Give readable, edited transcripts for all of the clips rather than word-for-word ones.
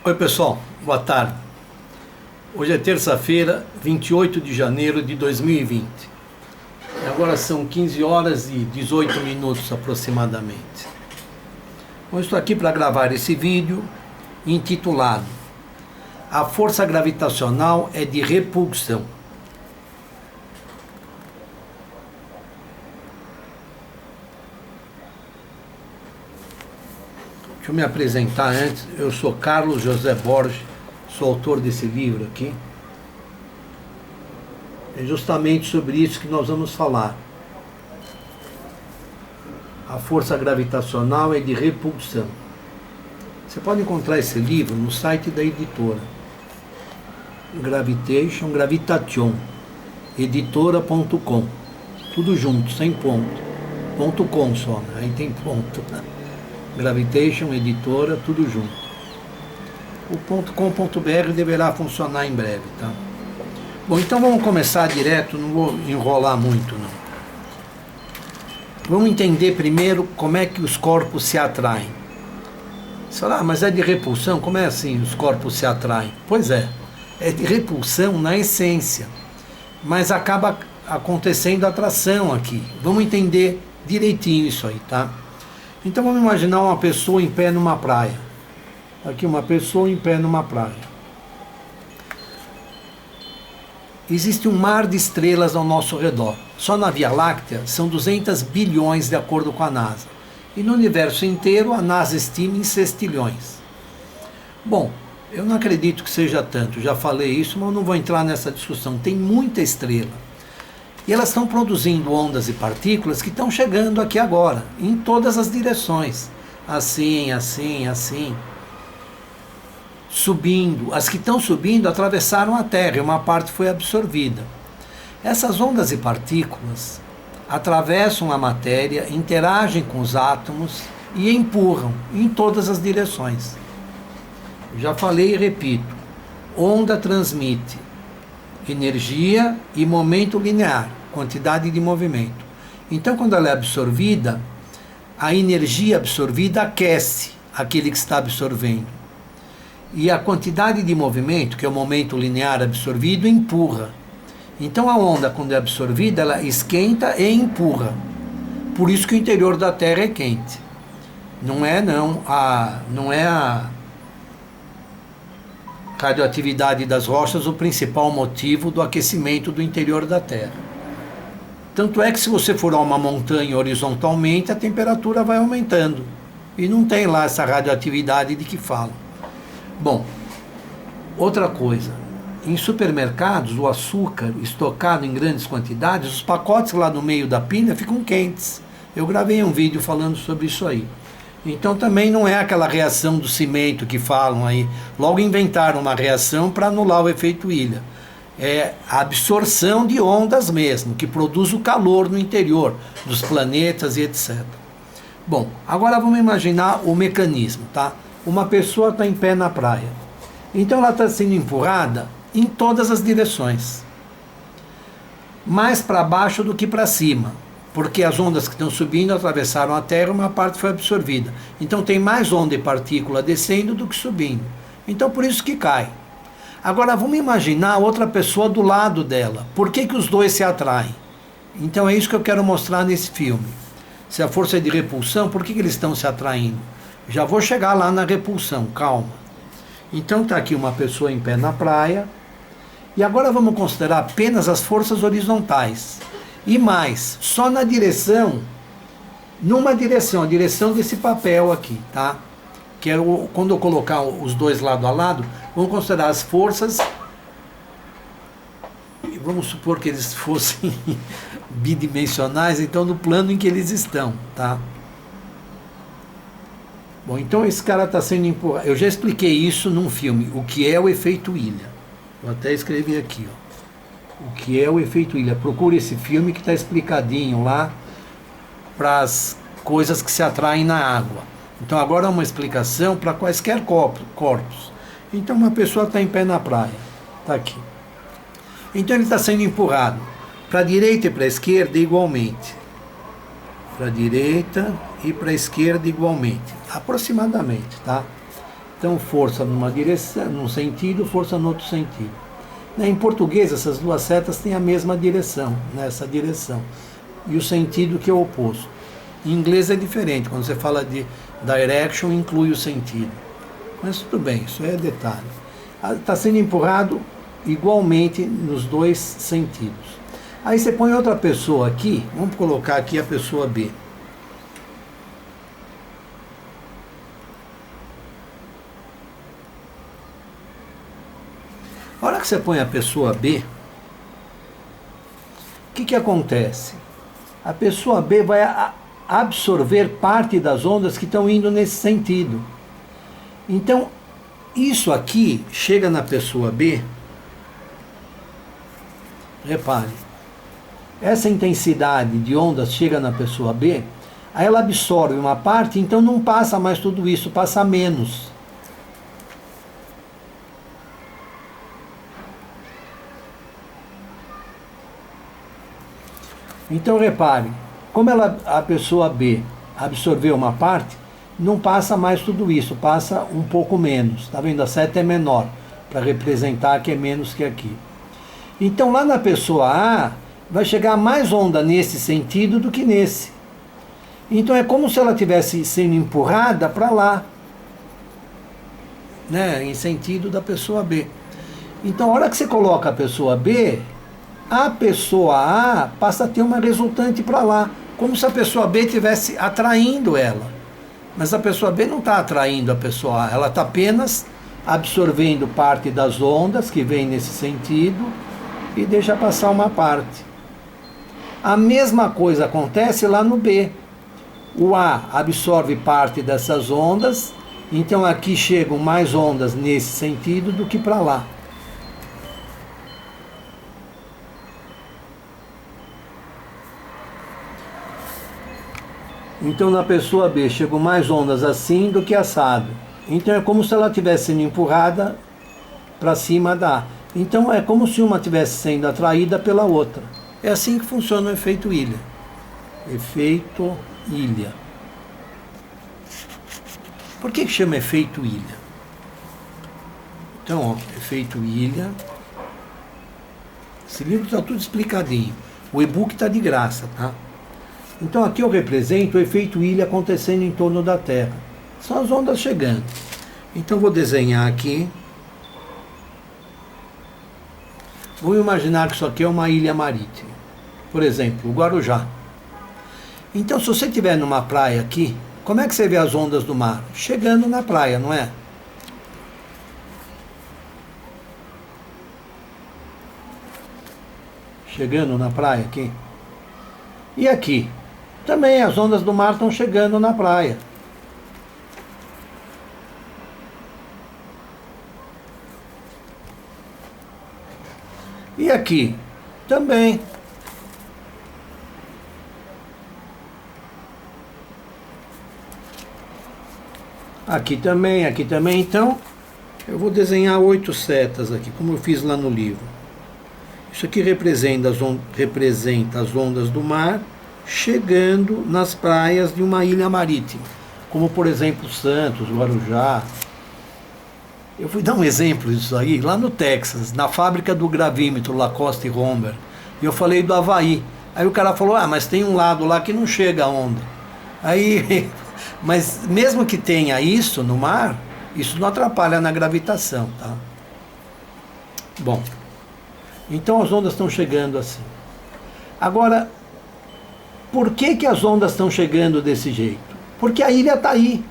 Oi pessoal, boa tarde. Hoje é terça-feira, 28 de janeiro de 2020. Agora são 15 horas e 18 minutos aproximadamente. Eu estou aqui para gravar esse vídeo intitulado A força gravitacional é de repulsão. Deixa eu me apresentar antes. Eu sou Carlos José Borges, sou autor desse livro aqui. É justamente sobre isso que nós vamos falar. A força gravitacional é de repulsão. Você pode encontrar esse livro no site da editora. Gravitation, editora.com. Tudo junto, sem ponto. .com só, né? Aí tem ponto. Gravitation, editora, tudo junto. O .com.br deverá funcionar em breve, tá? Bom, então vamos começar direto, não vou enrolar muito, não. Vamos entender primeiro como é que os corpos se atraem. Você fala, mas é de repulsão? Como é assim os corpos se atraem? Pois é de repulsão na essência, mas acaba acontecendo atração aqui. Vamos entender direitinho isso aí, tá? Então vamos imaginar uma pessoa em pé numa praia. Aqui uma pessoa em pé numa praia. Existe um mar de estrelas ao nosso redor. Só na Via Láctea são 200 bilhões de acordo com a NASA. E no universo inteiro a NASA estima em sextilhões. Bom, eu não acredito que seja tanto. Já falei isso, mas eu não vou entrar nessa discussão. Tem muita estrela. E elas estão produzindo ondas e partículas que estão chegando aqui agora, em todas as direções. Assim. Subindo. As que estão subindo atravessaram a Terra e uma parte foi absorvida. Essas ondas e partículas atravessam a matéria, interagem com os átomos e empurram em todas as direções. Já falei e repito. Onda transmite energia e momento linear, quantidade de movimento. Então, quando ela é absorvida, a energia absorvida aquece aquele que está absorvendo. E a quantidade de movimento, que é o momento linear absorvido, empurra. Então, a onda, quando é absorvida, ela esquenta e empurra. Por isso que o interior da Terra é quente. Não é a radioatividade das rochas o principal motivo do aquecimento do interior da Terra. Tanto é que se você for a uma montanha horizontalmente, a temperatura vai aumentando. E não tem lá essa radioatividade de que falam. Bom, outra coisa. Em supermercados, o açúcar estocado em grandes quantidades, os pacotes lá no meio da pilha ficam quentes. Eu gravei um vídeo falando sobre isso aí. Então também não é aquela reação do cimento que falam aí. Logo inventaram uma reação para anular o efeito ilha. É a absorção de ondas mesmo, que produz o calor no interior dos planetas e etc. Bom, agora vamos imaginar o mecanismo, tá? Uma pessoa está em pé na praia. Então ela está sendo empurrada em todas as direções. Mais para baixo do que para cima. Porque as ondas que estão subindo atravessaram a Terra, uma parte foi absorvida. Então tem mais onda e partícula descendo do que subindo. Então por isso que cai. Agora vamos imaginar outra pessoa do lado dela. Por que os dois se atraem? Então é isso que eu quero mostrar nesse filme. Se a força é de repulsão, por que eles estão se atraindo? Já vou chegar lá na repulsão, calma. Então está aqui uma pessoa em pé na praia. E agora vamos considerar apenas as forças horizontais. E mais, só na direção, numa direção, a direção desse papel aqui, tá? Que é quando eu colocar os dois lado a lado, vamos considerar as forças, e vamos supor que eles fossem bidimensionais, então no plano em que eles estão, tá? Bom, então esse cara está sendo empurrado. Eu já expliquei isso num filme, o que é o efeito ilha. Eu até escrevi aqui, ó. O que é o efeito ilha? Procure esse filme que está explicadinho lá para as coisas que se atraem na água. Então agora é uma explicação para quaisquer corpos. Então uma pessoa está em pé na praia, está aqui. Então ele está sendo empurrado para a direita e para a esquerda igualmente. Para a direita e para a esquerda igualmente, aproximadamente, tá? Então, força numa direção, num sentido, força no outro sentido. Em português, essas duas setas têm a mesma direção, nessa direção. E o sentido que é o oposto. Em inglês é diferente, quando você fala de direction, inclui o sentido. Mas tudo bem, isso é detalhe. Está sendo empurrado igualmente nos dois sentidos. Aí você põe outra pessoa aqui, vamos colocar aqui a pessoa B. A hora que você põe a pessoa B, o que acontece? A pessoa B vai absorver parte das ondas que estão indo nesse sentido. Então, isso aqui chega na pessoa B, repare, essa intensidade de ondas chega na pessoa B, aí ela absorve uma parte, então não passa mais tudo isso, passa menos. Então repare, como a pessoa B absorveu uma parte, não passa mais tudo isso, passa um pouco menos. Está vendo? A seta é menor, para representar que é menos que aqui. Então lá na pessoa A, vai chegar mais onda nesse sentido do que nesse. Então é como se ela estivesse sendo empurrada para lá, né? Em sentido da pessoa B. Então a hora que você coloca a pessoa B, a pessoa A passa a ter uma resultante para lá, como se a pessoa B estivesse atraindo ela. Mas a pessoa B não está atraindo a pessoa A, ela está apenas absorvendo parte das ondas que vem nesse sentido e deixa passar uma parte. A mesma coisa acontece lá no B. O A absorve parte dessas ondas, então aqui chegam mais ondas nesse sentido do que para lá. Então na pessoa B chegam mais ondas assim do que assado. Então é como se ela estivesse sendo empurrada para cima da A. Então é como se uma estivesse sendo atraída pela outra. É assim que funciona o efeito ilha. Efeito ilha. Por que chama efeito ilha? Então, ó, efeito ilha. Esse livro está tudo explicadinho. O e-book está de graça, tá? Então aqui eu represento o efeito ilha acontecendo em torno da Terra. São as ondas chegando. Então vou desenhar aqui. Vou imaginar que isso aqui é uma ilha marítima. Por exemplo, o Guarujá. Então se você estiver numa praia aqui, como é que você vê as ondas do mar? Chegando na praia, não é? Chegando na praia aqui. E aqui? Também as ondas do mar estão chegando na praia. E aqui? Também. Aqui também, aqui também. Então, eu vou desenhar 8 setas aqui, como eu fiz lá no livro. Isso aqui representa as ondas do mar chegando nas praias de uma ilha marítima, como por exemplo Santos, Guarujá. Eu fui dar um exemplo disso aí lá no Texas, na fábrica do gravímetro Lacoste Homer, e eu falei do Havaí. Aí o cara falou, mas tem um lado lá que não chega a onda. Aí, mas mesmo que tenha isso no mar, isso não atrapalha na gravitação, tá? Bom, então as ondas estão chegando assim. Agora, por que as ondas estão chegando desse jeito? Porque a ilha está aí.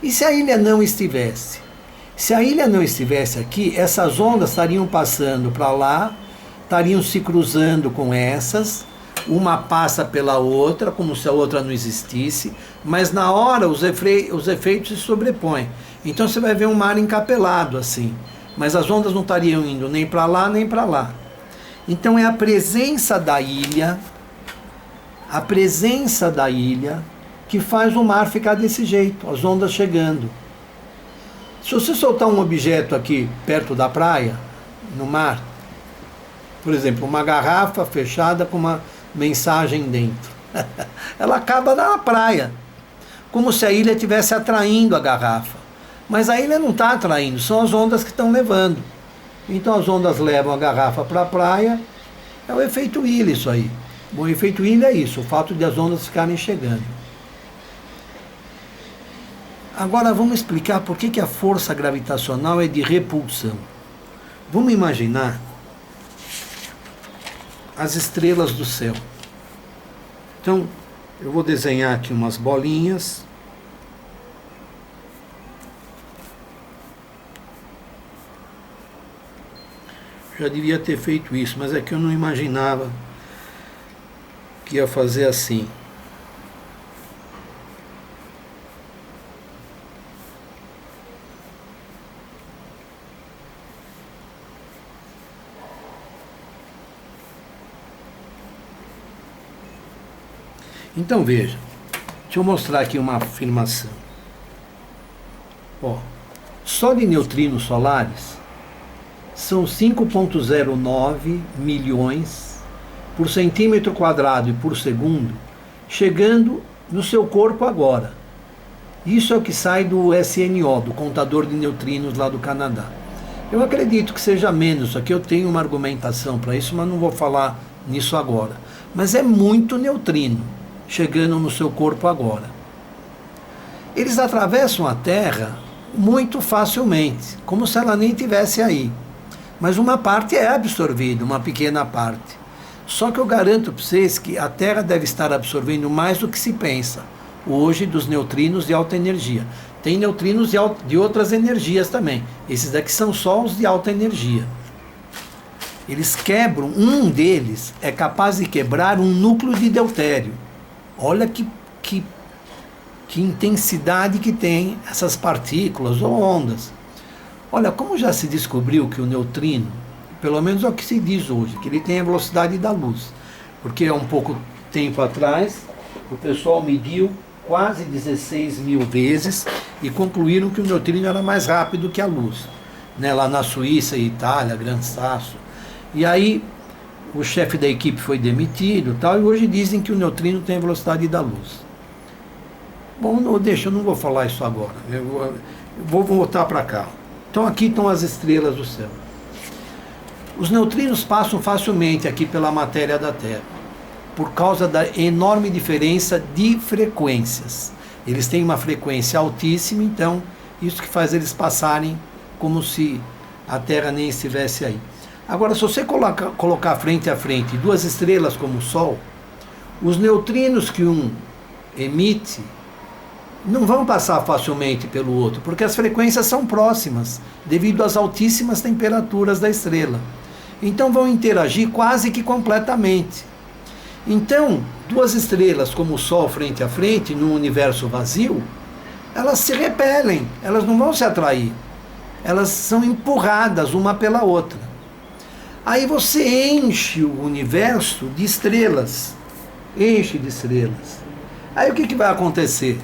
E se a ilha não estivesse? Se a ilha não estivesse aqui, essas ondas estariam passando para lá, estariam se cruzando com essas, uma passa pela outra, como se a outra não existisse, mas na hora os efeitos se sobrepõem. Então você vai ver um mar encapelado assim, mas as ondas não estariam indo nem para lá nem para lá. Então é a presença da ilha que faz o mar ficar desse jeito, as ondas chegando. Se você soltar um objeto aqui perto da praia, no mar, por exemplo, uma garrafa fechada com uma mensagem dentro, ela acaba na praia, como se a ilha estivesse atraindo a garrafa. Mas aí ele não está atraindo, são as ondas que estão levando. Então as ondas levam a garrafa para a praia, é o efeito ilha isso aí. Bom, o efeito ilha é isso, o fato de as ondas ficarem chegando. Agora vamos explicar por que a força gravitacional é de repulsão. Vamos imaginar as estrelas do céu. Então, eu vou desenhar aqui umas bolinhas. Já devia ter feito isso, mas é que eu não imaginava que ia fazer assim. Então veja, deixa eu mostrar aqui uma afirmação. Ó, só de neutrinos solares são 5,09 milhões por centímetro quadrado e por segundo, chegando no seu corpo agora. Isso é o que sai do SNO, do contador de neutrinos lá do Canadá. Eu acredito que seja menos, aqui eu tenho uma argumentação para isso, mas não vou falar nisso agora. Mas é muito neutrino chegando no seu corpo agora. Eles atravessam a Terra muito facilmente, como se ela nem estivesse aí. Mas uma parte é absorvida, uma pequena parte. Só que eu garanto para vocês que a Terra deve estar absorvendo mais do que se pensa hoje dos neutrinos de alta energia. Tem neutrinos de outras energias também. Esses daqui são só os de alta energia. Eles quebram, um deles é capaz de quebrar um núcleo de deutério. Olha que intensidade que tem essas partículas ou ondas. Olha, como já se descobriu que o neutrino, pelo menos é o que se diz hoje, que ele tem a velocidade da luz. Porque há um pouco tempo atrás, o pessoal mediu quase 16 mil vezes e concluíram que o neutrino era mais rápido que a luz. Né, lá na Suíça e Itália, Gran Sasso. E aí o chefe da equipe foi demitido tal, e hoje dizem que o neutrino tem a velocidade da luz. Bom, não, deixa, eu não vou falar isso agora. Eu vou voltar para cá. Então aqui estão as estrelas do céu. Os neutrinos passam facilmente aqui pela matéria da Terra, por causa da enorme diferença de frequências. Eles têm uma frequência altíssima, então isso que faz eles passarem como se a Terra nem estivesse aí. Agora, se você colocar frente a frente duas estrelas como o Sol, os neutrinos que um emite não vão passar facilmente pelo outro, porque as frequências são próximas, devido às altíssimas temperaturas da estrela. Então vão interagir quase que completamente. Então, duas estrelas como o Sol frente a frente, num universo vazio, elas se repelem, elas não vão se atrair. Elas são empurradas uma pela outra. Aí você enche o universo de estrelas. Enche de estrelas. Aí o que vai acontecer?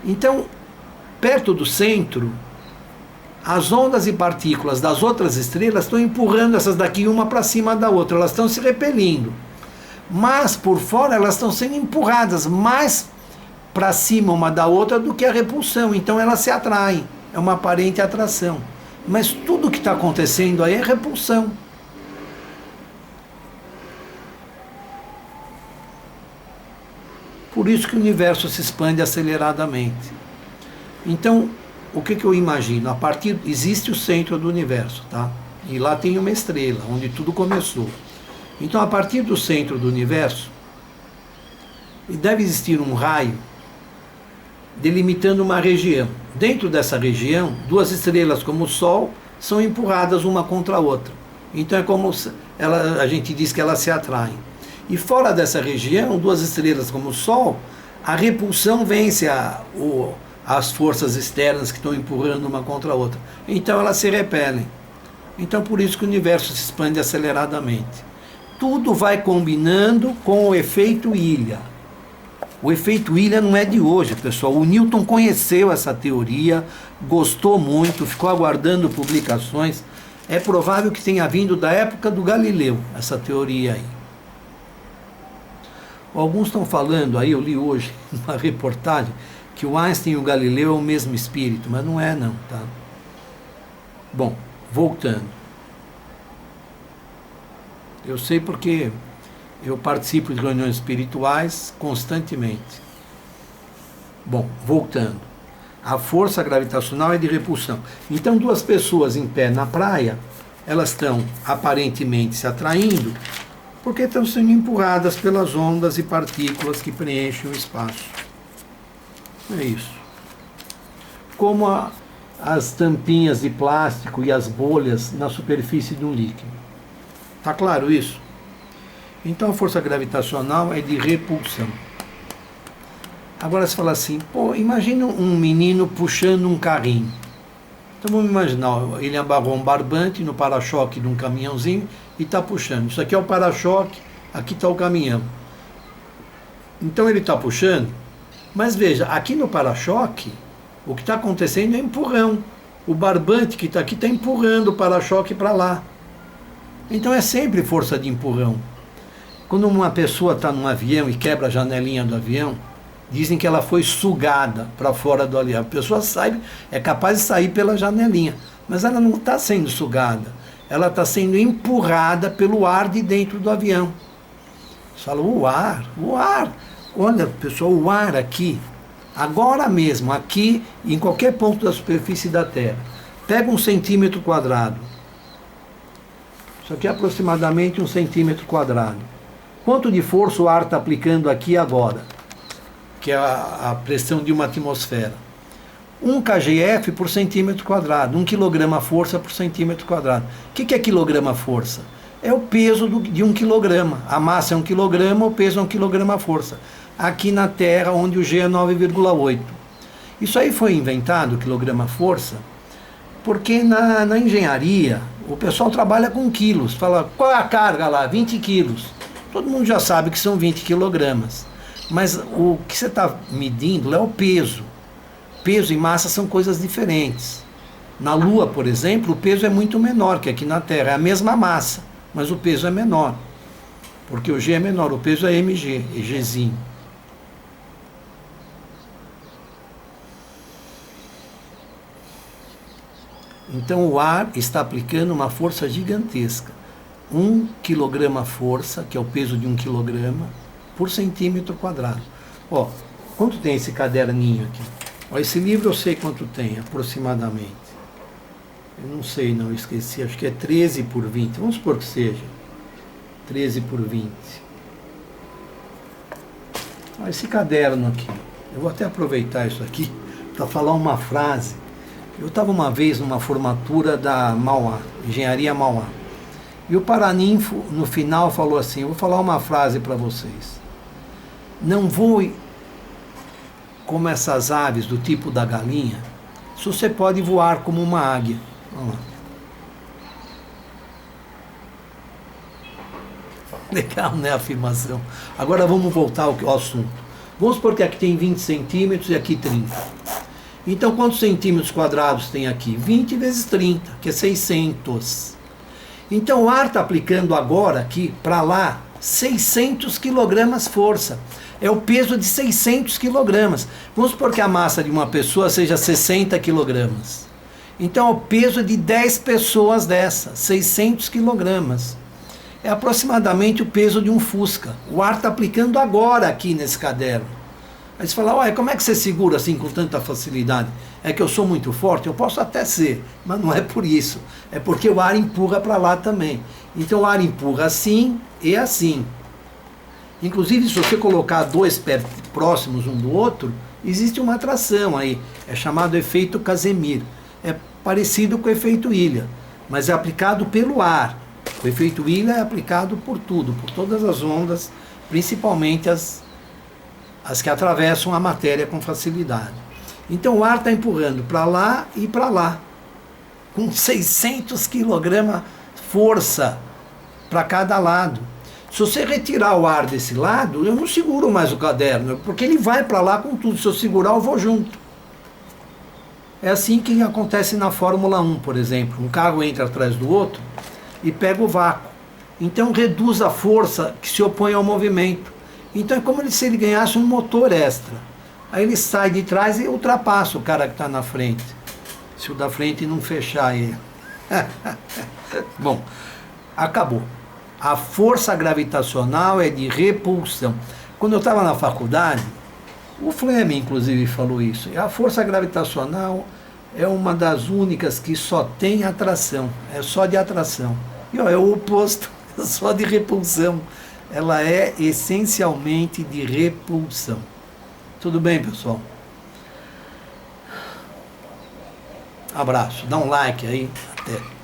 Então, perto do centro, as ondas e partículas das outras estrelas estão empurrando essas daqui uma para cima da outra. Elas estão se repelindo. Mas por fora elas estão sendo empurradas mais para cima uma da outra do que a repulsão. Então elas se atraem. É uma aparente atração. Mas tudo que está acontecendo aí é repulsão. Por isso que o universo se expande aceleradamente. Então, o que eu imagino? A partir existe o centro do universo, tá? E lá tem uma estrela, onde tudo começou. Então, a partir do centro do universo, deve existir um raio delimitando uma região. Dentro dessa região, duas estrelas como o Sol são empurradas uma contra a outra. Então é como a gente diz que elas se atraem. E fora dessa região, duas estrelas como o Sol, a repulsão vence as forças externas que estão empurrando uma contra a outra. Então elas se repelem. Então por isso que o universo se expande aceleradamente. Tudo vai combinando com o efeito ilha. O efeito ilha não é de hoje, pessoal. O Newton conheceu essa teoria, gostou muito, ficou aguardando publicações. É provável que tenha vindo da época do Galileu, essa teoria aí. Alguns estão falando aí, eu li hoje uma reportagem, que o Einstein e o Galileu é o mesmo espírito, mas não é não, tá? Bom, voltando. Eu sei porque eu participo de reuniões espirituais constantemente. Bom, voltando. A força gravitacional é de repulsão. Então, duas pessoas em pé na praia, elas estão aparentemente se atraindo porque estão sendo empurradas pelas ondas e partículas que preenchem o espaço. É isso. Como as tampinhas de plástico e as bolhas na superfície de um líquido. Está claro isso? Então a força gravitacional é de repulsão. Agora você fala assim, pô, imagina um menino puxando um carrinho. Então vamos imaginar, ele amarrou um barbante no para-choque de um caminhãozinho e está puxando. Isso aqui é o para-choque, aqui está o caminhão. Então ele está puxando, mas veja, aqui no para-choque, o que está acontecendo é empurrão. O barbante que está aqui está empurrando o para-choque para lá. Então é sempre força de empurrão. Quando uma pessoa está num avião e quebra a janelinha do avião, dizem que ela foi sugada para fora do avião. A pessoa sai, é capaz de sair pela janelinha, mas ela não está sendo sugada. Ela está sendo empurrada pelo ar de dentro do avião. Você fala, o ar. Olha, pessoal, o ar aqui, agora mesmo, aqui, em qualquer ponto da superfície da Terra. Pega 1 centímetro quadrado. Isso aqui é aproximadamente 1 centímetro quadrado. Quanto de força o ar está aplicando aqui agora? Que é a pressão de uma atmosfera. 1 kgf por centímetro quadrado, 1 quilograma-força por centímetro quadrado. O que é quilograma-força? É o peso de 1 quilograma. A massa é 1 quilograma, o peso é 1 quilograma-força. Aqui na Terra, onde o G é 9,8. Isso aí foi inventado, quilograma-força, porque na engenharia o pessoal trabalha com quilos. Fala, qual é a carga lá? 20 quilos. Todo mundo já sabe que são 20 quilogramas. Mas o que você está medindo é o peso. Peso e massa são coisas diferentes. Na Lua, por exemplo, o peso é muito menor que aqui na Terra. É a mesma massa, mas o peso é menor. Porque o G é menor, o peso é mg, é Gzinho. Então o ar está aplicando uma força gigantesca. 1 quilograma-força, que é o peso de 1 quilograma, por centímetro quadrado. Ó, quanto tem esse caderninho aqui? Ó, esse livro eu sei quanto tem, aproximadamente. Eu não sei, não, eu esqueci, acho que é 13 por 20. Vamos supor que seja 13 por 20. Ó, esse caderno aqui, eu vou até aproveitar isso aqui para falar uma frase. Eu estava uma vez numa formatura da Mauá, Engenharia Mauá. E o Paraninfo, no final, falou assim, eu vou falar uma frase para vocês. Não voe como essas aves do tipo da galinha, se você pode voar como uma águia. Vamos lá. Legal, né, a afirmação. Agora vamos voltar ao assunto. Vamos supor que aqui tem 20 centímetros e aqui 30. Então, quantos centímetros quadrados tem aqui? 20 vezes 30, que é 600. Então, o ar está aplicando agora aqui, para lá, 600 quilogramas força. É o peso de 600 quilogramas. Vamos supor que a massa de uma pessoa seja 60 quilogramas. Então, é o peso de 10 pessoas dessa, 600 quilogramas. É aproximadamente o peso de um Fusca. O ar está aplicando agora aqui nesse caderno. Aí você fala, ué, como é que você segura assim com tanta facilidade? É que eu sou muito forte? Eu posso até ser, mas não é por isso. É porque o ar empurra para lá também. Então o ar empurra assim e assim. Inclusive, se você colocar dois próximos um do outro, existe uma atração aí. É chamado efeito Casimir. É parecido com o efeito ilha, mas é aplicado pelo ar. O efeito ilha é aplicado por tudo, por todas as ondas, principalmente as que atravessam a matéria com facilidade. Então o ar está empurrando para lá e para lá, com 600 kg força para cada lado. Se você retirar o ar desse lado, eu não seguro mais o caderno, porque ele vai para lá com tudo. Se eu segurar, eu vou junto. É assim que acontece na Fórmula 1, por exemplo. Um carro entra atrás do outro e pega o vácuo. Então reduz a força que se opõe ao movimento. Então é como se ele ganhasse um motor extra. Aí ele sai de trás e ultrapassa o cara que está na frente. Se o da frente não fechar ele. Bom, acabou. A força gravitacional é de repulsão. Quando eu estava na faculdade, o Fleming, inclusive, falou isso. A força gravitacional é uma das únicas que só tem atração. É só de atração. E ó, é o oposto, é só de repulsão. Ela é essencialmente de repulsão. Tudo bem, pessoal? Abraço. Dá um like aí. Até.